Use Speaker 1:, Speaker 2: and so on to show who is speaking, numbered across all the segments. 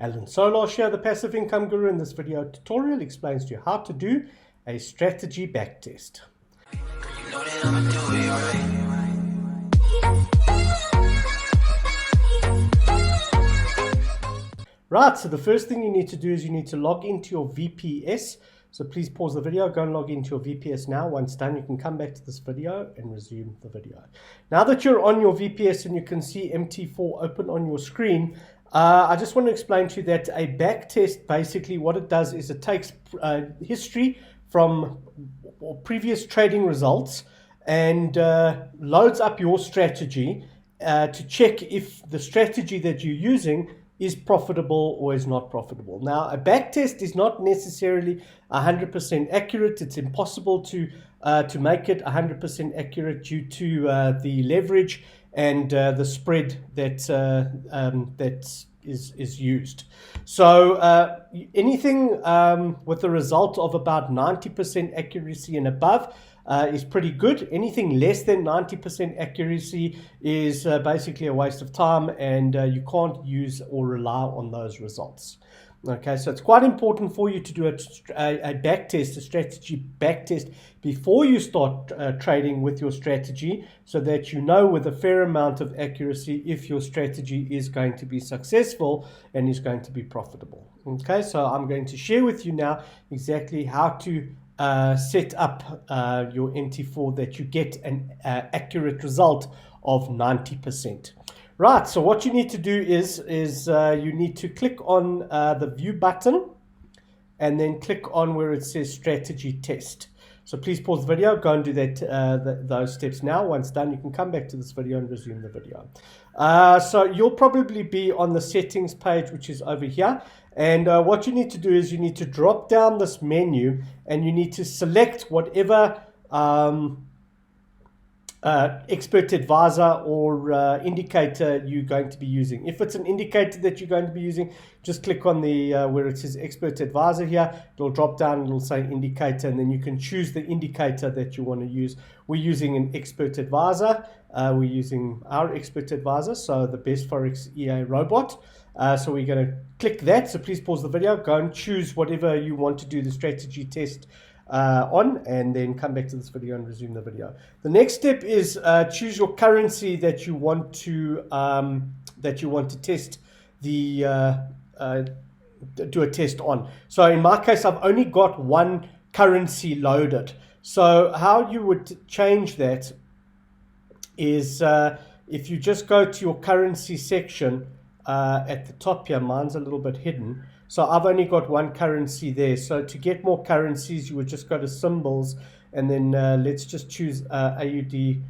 Speaker 1: Alan Solarsh here, the Passive Income Guru. In this video tutorial explains to you how to do a strategy backtest. Right, so the first thing you need to do is you need to log into your VPS. So please pause the video, go and log into your VPS now. Once done, you can come back to this video and resume the video. Now that you're on your VPS and you can see MT4 open on your screen, I just want to explain to you that a backtest, basically what it does is it takes history from previous trading results and loads up your strategy to check if the strategy that you're using is profitable or is not profitable. Now, a backtest is not necessarily 100% accurate. It's impossible to make it 100% accurate due to the leverage and the spread that is used. So anything with a result of about 90% accuracy and above is pretty good. Anything less than 90% accuracy is basically a waste of time, and you can't use or rely on those results. Okay, so it's quite important for you to do a backtest, a strategy backtest, before you start trading with your strategy, so that you know with a fair amount of accuracy if your strategy is going to be successful and is going to be profitable. Okay, so I'm going to share with you now exactly how to set up your MT4 that you get an accurate result of 90%. Right, so what you need to do is you need to click on the view button and then click on where it says strategy test. So please pause the video, go and do those steps now. Once done, you can come back to this video and resume the video. So you'll probably be on the settings page, which is over here. And what you need to do is you need to drop down this menu and you need to select whatever expert advisor or indicator you're going to be using. If it's an indicator that you're going to be using, just click on the where it says expert advisor here. It'll drop down, it'll say indicator, and then you can choose the indicator that you want to use. We're using an expert advisor. We're using our expert advisor, so the best Forex EA robot. So we're going to click that. So please pause the video, go and choose whatever you want to do the strategy test on, and then come back to this video and resume the video. The next step is choose your currency that you want to test the do a test on. So in my case, I've only got one currency loaded. So how you would change that is if you just go to your currency section at the top here. Mine's a little bit hidden. So I've only got one currency there. So to get more currencies, you would just go to symbols, and then let's just choose AUD. It's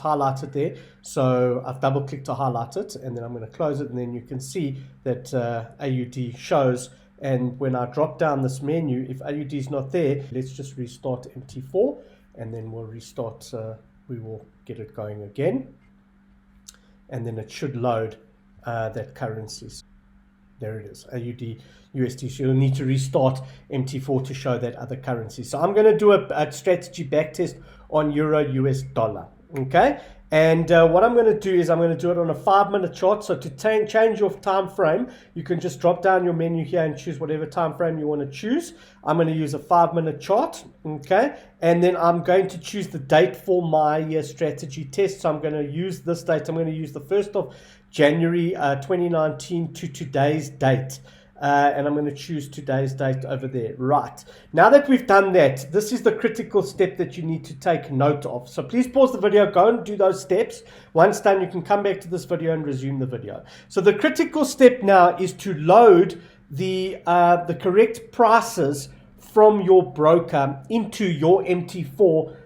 Speaker 1: highlighted there. So I've double clicked to highlight it, and then I'm going to close it, and then you can see that AUD shows. And when I drop down this menu, if AUD is not there, let's just restart MT4, and then we'll restart. We will get it going again, and then it should load that currencies. There it is, AUD USD. So you'll need to restart MT4 to show that other currency. So I'm going to do a strategy backtest on Euro US dollar. Okay, and what I'm going to do is I'm going to do it on a 5-minute chart. So to change your time frame, you can just drop down your menu here and choose whatever time frame you want to choose. I'm going to use a 5-minute chart. Okay, and then I'm going to choose the date for my strategy test. So I'm going to use this date. I'm going to use the 1st of January 2019 to today's date. And I'm going to choose today's date over there. Right. Now that we've done that, this is the critical step that you need to take note of. So please pause the video, go and do those steps. Once done, you can come back to this video and resume the video. So the critical step now is to load the correct prices from your broker into your MT4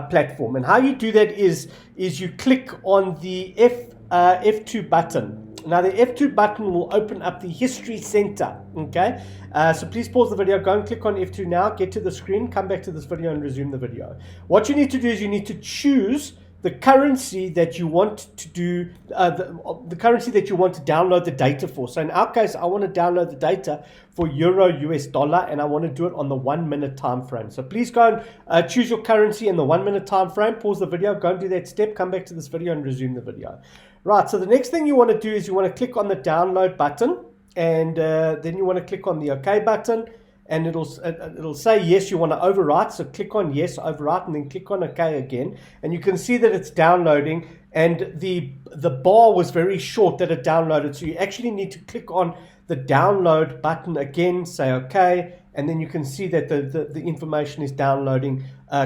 Speaker 1: platform. And how you do that is you click on the F2 button. Now the F2 button will open up the history center. Okay, so please pause the video, go and click on F2 now, get to the screen, come back to this video and resume the video. What you need to do is you need to choose the currency that you want to do, the currency that you want to download the data for. So in our case, I want to download the data for Euro US dollar, and I want to do it on the 1 minute time frame. So please go and choose your currency in the 1 minute time frame, pause the video, go and do that step, come back to this video and resume the video. Right, so the next thing you want to do is you want to click on the download button, and then you want to click on the OK button, and it'll say yes, you want to overwrite. So click on yes, overwrite, and then click on OK again, and you can see that it's downloading, and the bar was very short that it downloaded. So you actually need to click on the download button again, say OK, and then you can see that the information is downloading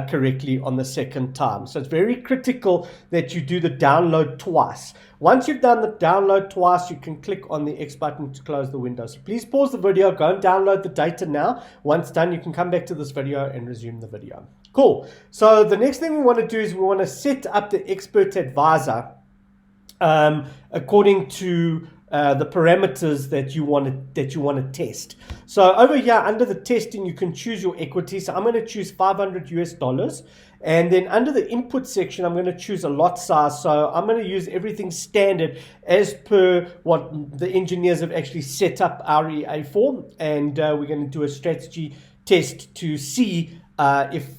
Speaker 1: correctly on the second time. So it's very critical that you do the download twice. Once you've done the download twice, you can click on the X button to close the window. So please pause the video, go and download the data now. Once done, you can come back to this video and resume the video. Cool. So the next thing we want to do is we want to set up the expert advisor according to the parameters that you want to test. So over here under the testing, you can choose your equity. So I'm going to choose $500 US, and then under the input section, I'm going to choose a lot size. So I'm going to use everything standard as per what the engineers have actually set up REA for, and we're going to do a strategy test to see if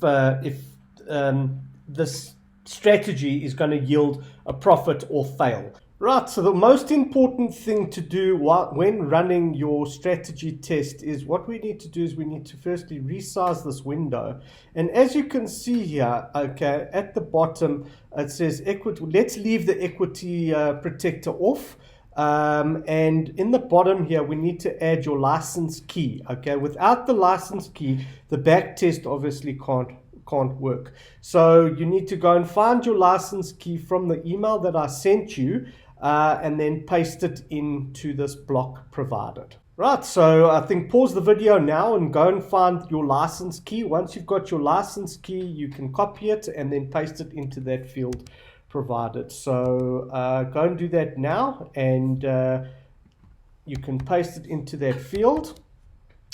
Speaker 1: this strategy is going to yield a profit or fail. Right, so the most important thing to do when running your strategy test is what we need to do is we need to firstly resize this window. And as you can see here, okay, at the bottom, it says equity. Let's leave the equity protector off. And in the bottom here, we need to add your license key. Okay, without the license key, the back test obviously can't work. So you need to go and find your license key from the email that I sent you, and then paste it into this block provided. Right, so I think pause the video now and go and find your license key. Once you've got your license key, you can copy it and then paste it into that field provided. So go and do that now, and you can paste it into that field.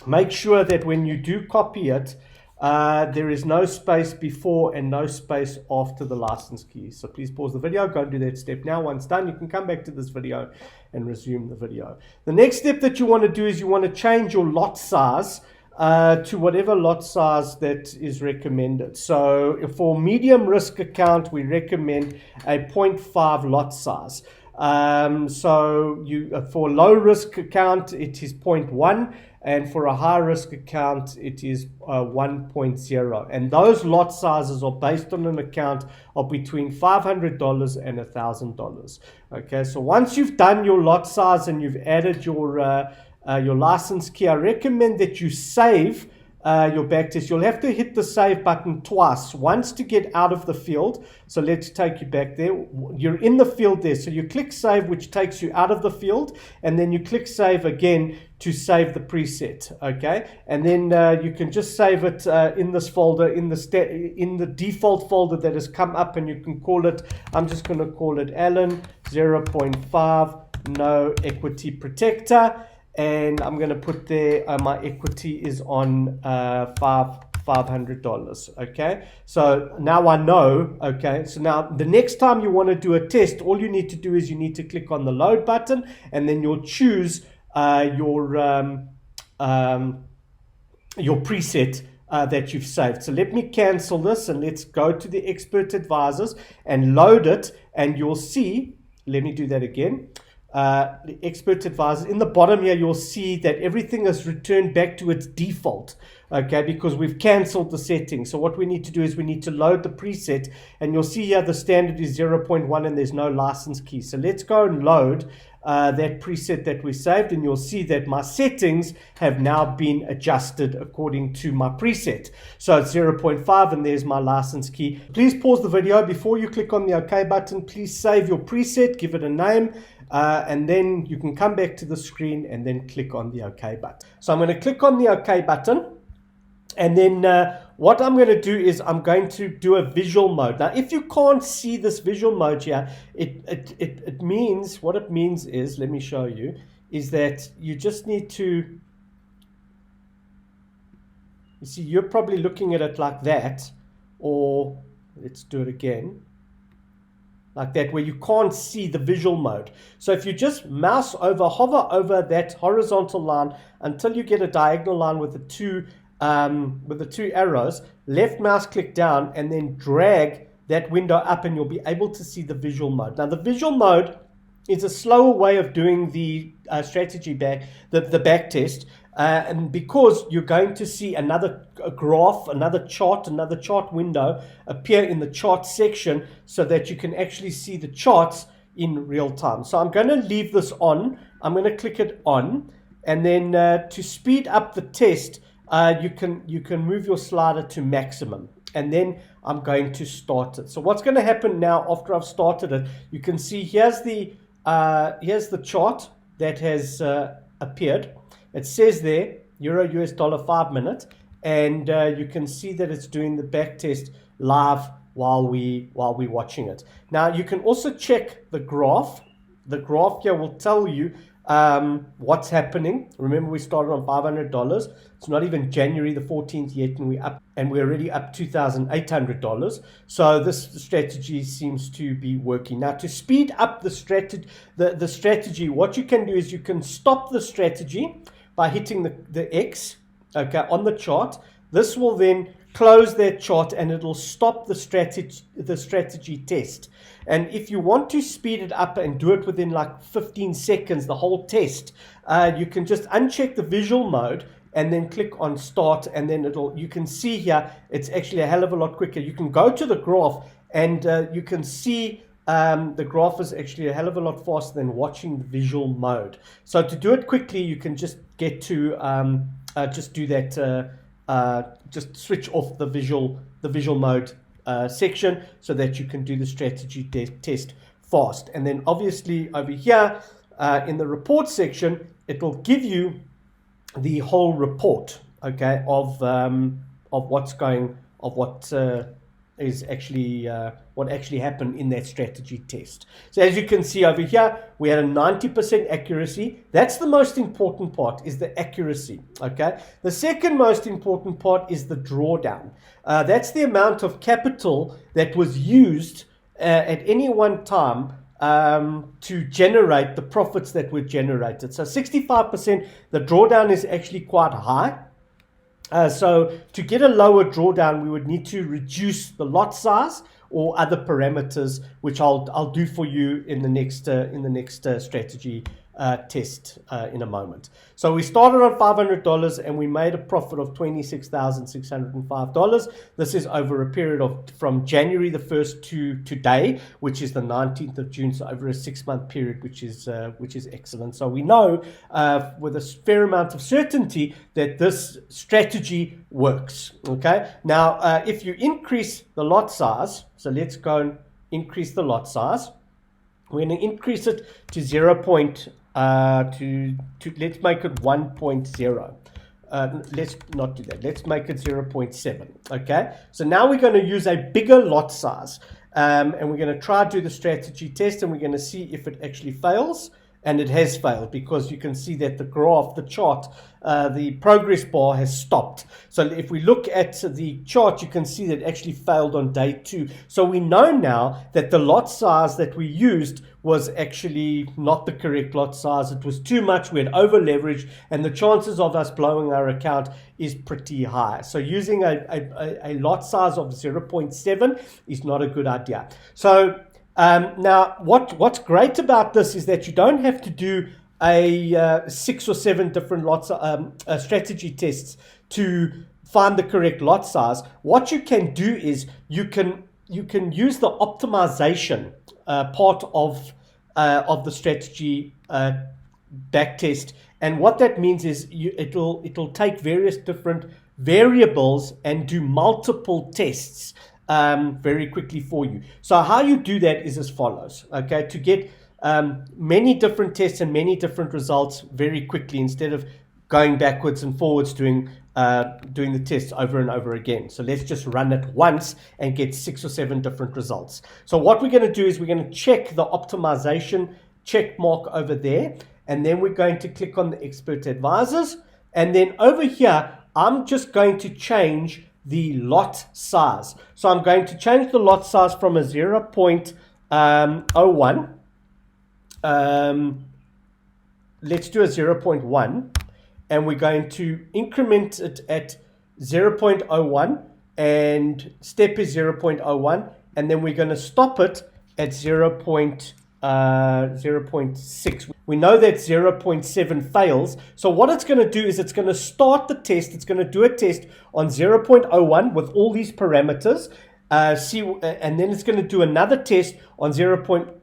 Speaker 1: Make sure that when you do copy it, there is no space before and no space after the license key. So please pause the video, go and do that step now. Once done, you can come back to this video and resume the video. The next step that you want to do is you want to change your lot size to whatever lot size that is recommended. So for medium risk account, we recommend a 0.5 lot size. So for low risk account, it is 0.1. And for a high risk account, it is 1.0. And those lot sizes are based on an account of between $500 and $1,000. Okay, so once you've done your lot size and you've added your license key, I recommend that you save your backtest. You'll have to hit the save button twice, once to get out of the field. So let's take you back there. You're in the field there, so you click save, which takes you out of the field, and then you click save again to save the preset. Okay, and then you can just save it in this folder, in the default folder that has come up, and you can call it, I'm just going to call it Alan 0.5 no equity protector. And I'm going to put there my equity is on $500. Okay, so now I know. Okay, so now the next time you want to do a test, all you need to do is you need to click on the load button, and then you'll choose your preset that you've saved. So let me cancel this, and let's go to the expert advisors and load it, and you'll see. Let me do that again. The expert advisor in the bottom here, you'll see that everything is returned back to its default, okay, because we've cancelled the settings. So what we need to do is we need to load the preset, and you'll see here the standard is 0.1 and there's no license key. So let's go and load that preset that we saved, and you'll see that my settings have now been adjusted according to my preset. So it's 0.5 and there's my license key. Please pause the video before you click on the OK button. Please save your preset, give it a name, and then you can come back to the screen and then click on the OK button. So I'm going to click on the OK button, and then what I'm going to do is I'm going to do a visual mode. Now, if you can't see this visual mode here, it means, what it means is, let me show you, is that you just need to, you see, you're probably looking at it like that, or let's do it again. Like that, where you can't see the visual mode. So if you just mouse over, hover over that horizontal line until you get a diagonal line with the two arrows, left mouse click down, and then drag that window up, and you'll be able to see the visual mode. Now the visual mode is a slower way of doing the strategy the back test. And because you're going to see another graph, another chart window appear in the chart section so that you can actually see the charts in real time. So I'm going to leave this on. I'm going to click it on, and then to speed up the test, you can move your slider to maximum, and then I'm going to start it. So what's going to happen now after I've started it, you can see here's the chart that has appeared. It says there Euro US dollar 5 minute, and you can see that it's doing the back test live while we're watching it. Now you can also check the graph. The graph here will tell you what's happening. Remember, we started on $500. It's not even January the 14th yet, and we're already up $2,800. So this strategy seems to be working. Now, to speed up the strategy, what you can do is you can stop the strategy by hitting the X, okay, on the chart. This will then close that chart, and it'll stop the strategy test. And if you want to speed it up and do it within like 15 seconds, the whole test, you can just uncheck the visual mode and then click on start, and then you can see here it's actually a hell of a lot quicker. You can go to the graph, and you can see the graph is actually a hell of a lot faster than watching the visual mode. So to do it quickly, you can just get to just do that. Just switch off the visual mode section so that you can do the strategy test fast. And then obviously over here in the report section, it will give you the whole report, okay, of what is actually what actually happened in that strategy test. So as you can see over here, we had a 90% accuracy. That's the most important part, is the accuracy, okay? The second most important part is the drawdown. That's the amount of capital that was used at any one time to generate the profits that were generated. So 65%, the drawdown is actually quite high. So to get a lower drawdown, we would need to reduce the lot size or other parameters, which I'll do for you in the next strategy test in a moment. So we started on $500 and we made a profit of $26,605. This is over a period of from January the 1st to today, which is the 19th of June, so over a 6-month period, which is excellent. So we know with a fair amount of certainty that this strategy works. Okay, now if you increase the lot size, so let's go and increase the lot size. We're going to increase it to let's make it 1.0. Let's not do that. Let's make it 0.7. Okay. So now we're going to use a bigger lot size, and we're going to try to do the strategy test, and we're going to see if it actually fails. And it has failed, because you can see that the graph, the chart, the progress bar has stopped. So if we look at the chart, you can see that it actually failed on day 2. So we know now that the lot size that we used was actually not the correct lot size. It was too much. We had over leveraged, and the chances of us blowing our account is pretty high. So using a lot size of 0.7 is not a good idea. So now, what's great about this is that you don't have to do 6 or 7 different lots strategy tests to find the correct lot size. What you can do is you can use the optimization part of the strategy backtest, and what that means is it'll take various different variables and do multiple tests very quickly for you. So how you do that is as follows, okay? To get many different tests and many different results very quickly, instead of going backwards and forwards doing the tests over and over again. So let's just run it once and get 6 or 7 different results. So what we're going to do is we're going to check the optimization check mark over there, and then we're going to click on the expert advisors, and then over here I'm just going to change the lot size. So I'm going to change the lot size from a 0.01. Let's do a 0.1, and we're going to increment it at 0.01, and step is 0.01, and then we're going to stop it at 0.1. 0.6. We know that 0.7 fails. So what it's going to do is it's going to start the test. It's going to do a test on 0.01 with all these parameters. And then it's going to do another test on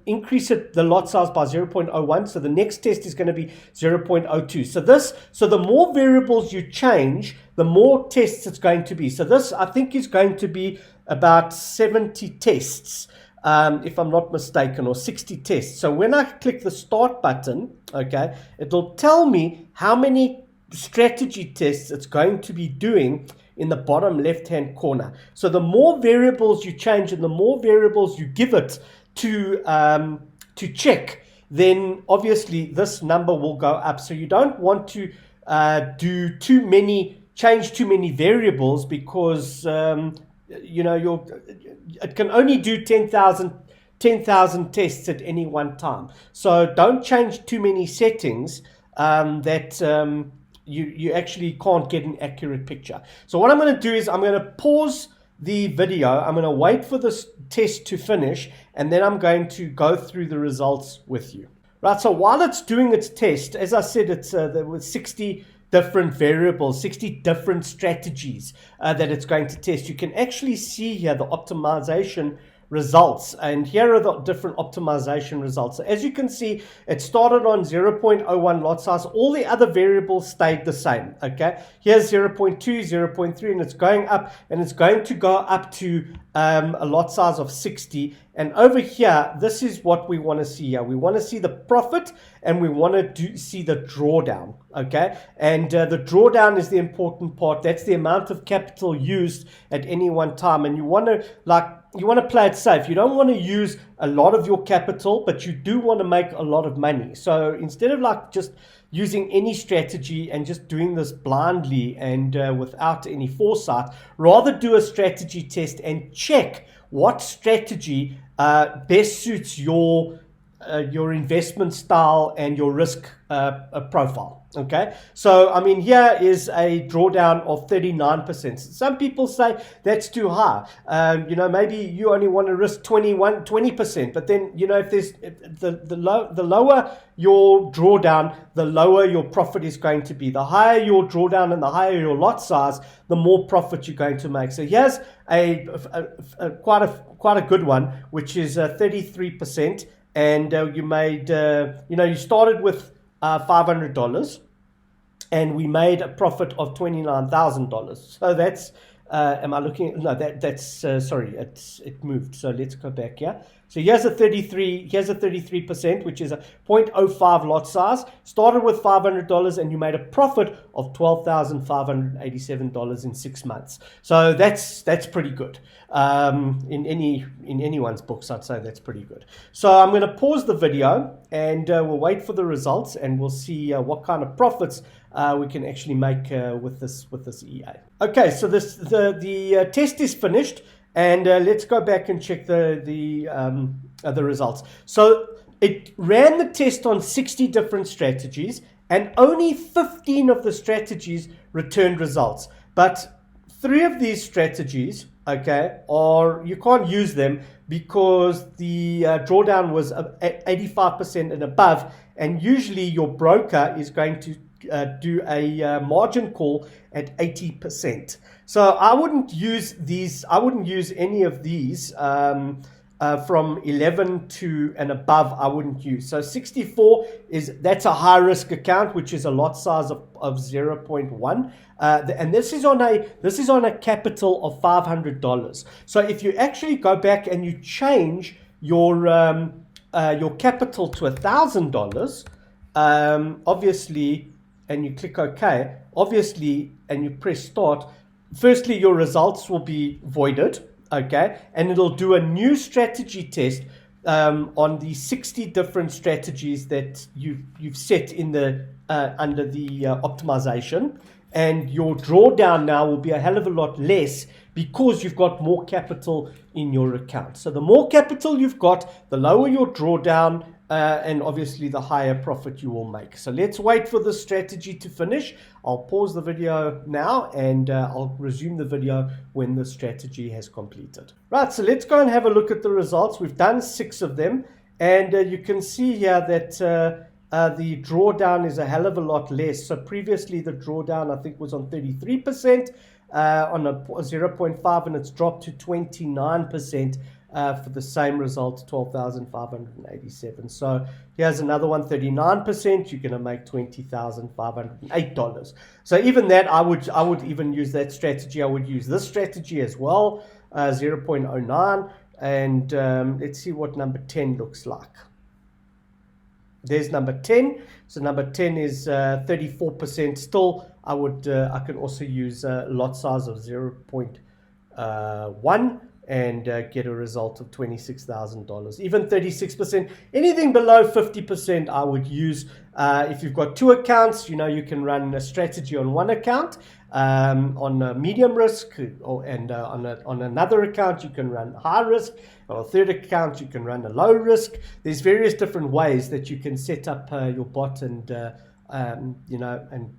Speaker 1: increase the lot size by 0.01. So the next test is going to be 0.02. So the more variables you change, the more tests it's going to be. So this, I think, is going to be about 70 tests, if I'm not mistaken, or 60 tests. So when I click the start button, okay, it'll tell me how many strategy tests it's going to be doing in the bottom left hand corner. So the more variables you change and the more variables you give it to check, then obviously this number will go up. So you don't want to change too many variables, because you know, it can only do 10,000 tests at any one time. So don't change too many settings that you actually can't get an accurate picture. So what I'm going to do is I'm going to pause the video. I'm going to wait for this test to finish, and then I'm going to go through the results with you. Right, so while it's doing its test, as I said, there were 60 different variables, 60 different strategies that it's going to test. You can actually see here the optimization results, and here are the different optimization results. So as you can see, it started on 0.01 lot size. All the other variables stayed the same. Okay, here's 0.2, 0.3, and it's going up, and it's going to go up to a lot size of 60. And over here, this is what we want to see here. We want to see the profit, and we want to see the drawdown. Okay, and the drawdown is the important part. That's the amount of capital used at any one time, and you want to play it safe. You don't want to use a lot of your capital, but you do want to make a lot of money. So instead of just using any strategy and just doing this blindly and without any foresight, rather do a strategy test and check what strategy best suits your investment style and your risk profile. Okay, so I mean, here is a drawdown of 39%. Some people say that's too high. You know, maybe you only want to risk 20%, but then, you know, if the lower your drawdown, the lower your profit is going to be. The higher your drawdown and the higher your lot size, the more profit you're going to make. So here's quite a good one, which is 33%, and you made you started with $500, and we made a profit of $29,000. So that's am I looking? No, that's sorry, it moved. So let's go back here. So here's a 33%, which is a 0.05 lot size. Started with $500, and you made a profit of $12,587 in 6 months. So that's pretty good. In anyone's books, I'd say that's pretty good. So I'm going to pause the video, and we'll wait for the results, and we'll see what kind of profits we can actually make with this EA. Okay, so the test is finished. And let's go back and check the results. So it ran the test on 60 different strategies, and only 15 of the strategies returned results. But 3 of these strategies, okay, you can't use them because the drawdown was at 85% and above, and usually your broker is going to do a margin call at 80%. So I wouldn't use these. I wouldn't use any of these from 11 to and above. I wouldn't use. So 64 that's a high risk account, which is a lot size of 0.1, and this is on a capital of $500. So if you actually go back and you change your capital to $1,000, obviously, and you click OK, obviously, and you press start, firstly, your results will be voided, okay, and it'll do a new strategy test on the 60 different strategies that you've set in the under the optimization, and your drawdown now will be a hell of a lot less because you've got more capital in your account. So the more capital you've got, the lower your drawdown, and obviously the higher profit you will make. So let's wait for the strategy to finish. I'll pause the video now, and I'll resume the video when the strategy has completed. Right, so let's go and have a look at the results. We've done 6 of them, And you can see here that the drawdown is a hell of a lot less. So previously the drawdown, I think, was on 33% on a 0.5, and it's dropped to 29% for the same result, 12,587. So here's another one, 39%. You're going to make $20,508. So even that, I would even use that strategy. I would use this strategy as well, 0.09. And let's see what number 10 looks like. There's number 10. So number 10 is 34%. Still, I can also use a lot size of 0.1 and get a result of $26,000. Even 36%. Anything below 50%, I would use. If you've got two accounts, you can run a strategy on one account on a medium risk, and on another account you can run high risk. On a third account you can run a low risk. There's various different ways that you can set up your bot and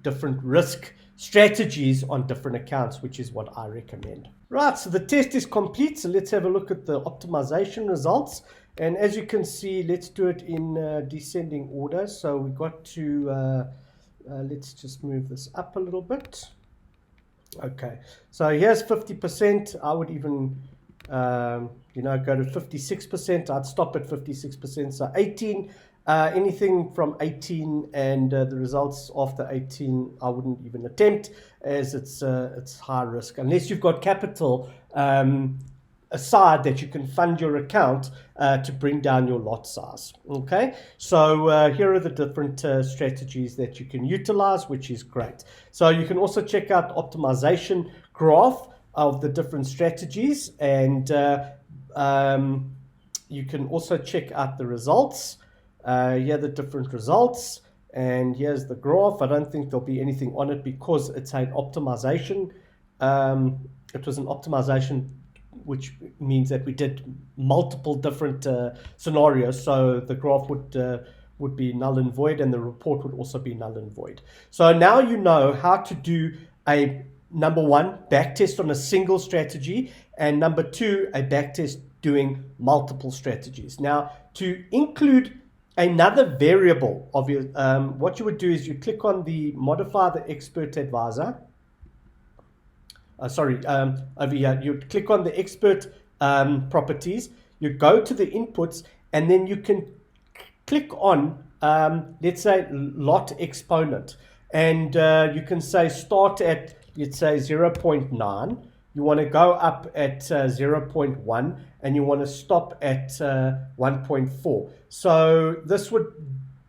Speaker 1: different risk strategies on different accounts, which is what I recommend. Right, so the test is complete. So let's have a look at the optimization results. And as you can see, let's do it in descending order. So we got to, let's just move this up a little bit. Okay, so here's 50%. I would even, go to 56%. I'd stop at 56%. So 18, anything from 18 and the results after 18, I wouldn't even attempt, as it's high risk, unless you've got capital aside that you can fund your account to bring down your lot size. Okay, so here are the different strategies that you can utilize, which is great. So you can also check out the optimization graph of the different strategies, and you can also check out the results. Here are the different results, and here's the graph. I don't think there'll be anything on it because it's an optimization. It was an optimization, which means that we did multiple different scenarios. So the graph would be null and void, and the report would also be null and void. So now you know how to do a number one, backtest on a single strategy, and number two, a backtest doing multiple strategies. Now, to include another variable of your, what you would do is you click on the modify the expert advisor. Over here, you click on the expert properties, you go to the inputs, and then you can click on, let's say, lot exponent. And you can say start at, let's say, 0.9. You want to go up at 0.1, and you want to stop at 1.4. So this would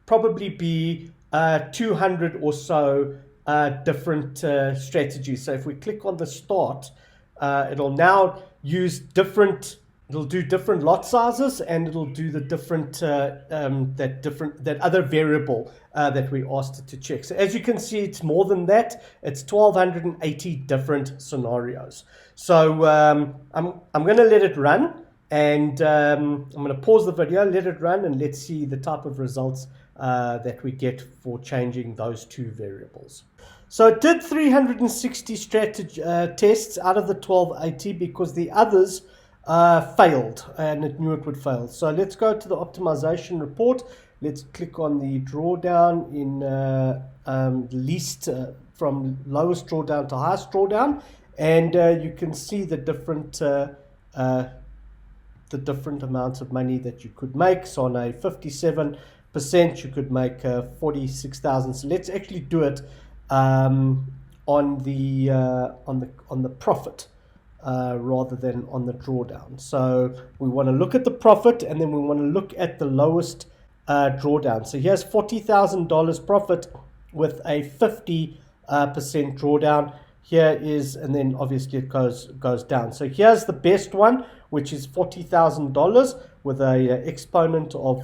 Speaker 1: probably be 200 or so different strategies. So if we click on the start, it'll now use different, it'll do different lot sizes, and it'll do the different that other variable that we asked it to check. So as you can see, it's more than that. It's 1280 different scenarios. So I'm going to let it run, and I'm going to pause the video, let it run, and let's see the type of results that we get for changing those two variables. So it did 360 strategy tests out of the 1280 because the others failed, and it knew it would fail. So let's go to the optimization report. Let's click on the drawdown in least from lowest drawdown to highest drawdown, and you can see the different amounts of money that you could make. So on a 57%, you could make 46,000. So let's actually do it on the profit rather than on the drawdown. So we want to look at the profit, and then we want to look at the lowest drawdown. So here's $40,000 profit with a 50% drawdown. Here is, and then obviously it goes down. So here's the best one, which is $40,000 with a exponent of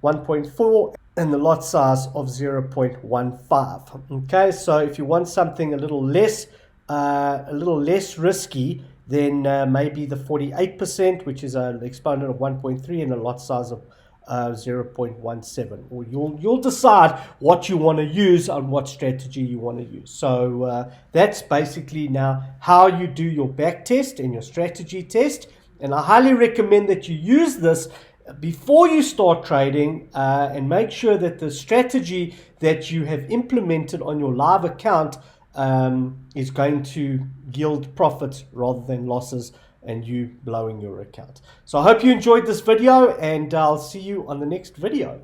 Speaker 1: 1.4 and the lot size of 0.15. Okay, so if you want something a little less risky, then maybe the 48%, which is an exponent of 1.3 and a lot size of 0.17. Or you'll decide what you want to use and what strategy you want to use. So that's basically now how you do your back test and your strategy test. And I highly recommend that you use this before you start trading, and make sure that the strategy that you have implemented on your live account is going to yield profits rather than losses and you blowing your account. So I hope you enjoyed this video, and I'll see you on the next video.